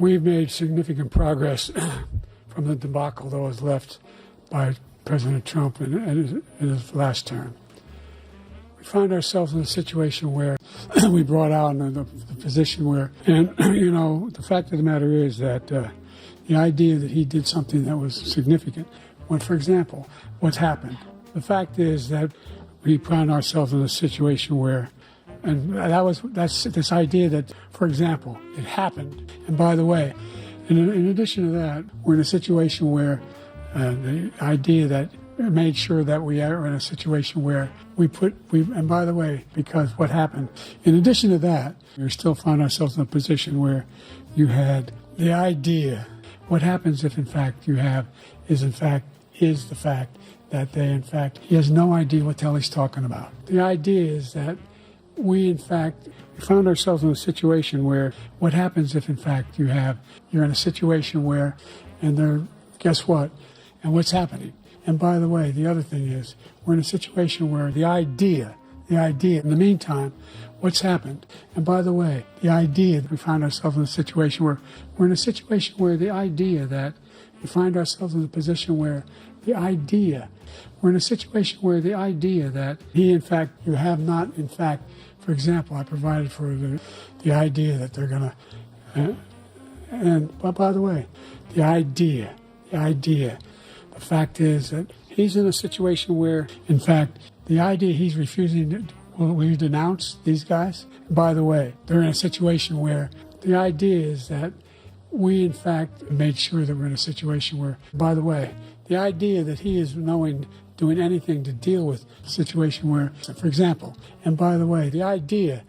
We've made significant progress from the debacle that was left by President Trump in his last term. We find ourselves in a situation where we brought out in the position where, and the fact of the matter is that the idea that he did something that was significant, when, for example, what's happened, the fact is that we find ourselves in a situation where, and that's this idea that, for example, it happened. And by the way, in addition to that, we're in a situation where the idea that made sure that we are in a situation where and by the way, because what happened, in addition to that, we still find ourselves in a position where you had the idea, what happens if in fact you have, is the fact that he has no idea what the hell he's talking about. The idea is that we found ourselves in a situation where what happens if in fact you're in a situation where, guess what, and what's happening. And by the way, the other thing is, we're in a situation where the idea, in the meantime, what's happened. And by the way, the idea that we find ourselves in a situation where, we're in a situation where the idea that we find ourselves in a position where we're in a situation where the idea that you have not, in fact, for example, I provided for the idea that they're going to, but by the way, the idea, the fact is that he's in a situation where, in fact, the idea he's refusing will we denounce these guys? By the way, they're in a situation where the idea is that we, in fact, made sure that we're in a situation where, by the way, the idea that he is doing anything to deal with a situation where, for example, and by the way, the idea,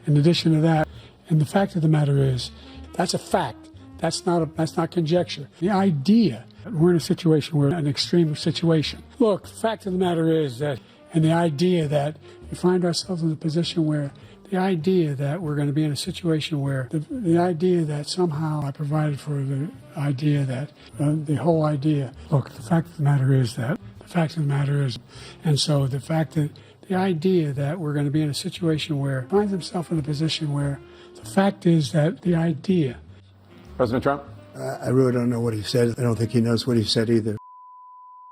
in addition to that, and the fact of the matter is, that's a fact. That's not conjecture. The idea that we're in a situation where an extreme situation. Look, the fact of the matter is that, and the idea that we find ourselves in a position where the idea that we're going to be in a situation where the idea that somehow I provided for the idea that the whole idea. Look, the fact of the matter is that and so the fact that the idea that we're going to be in a situation where finds himself in a position where the fact is that the idea. President Trump? I really don't know what he said. I don't think he knows what he said either.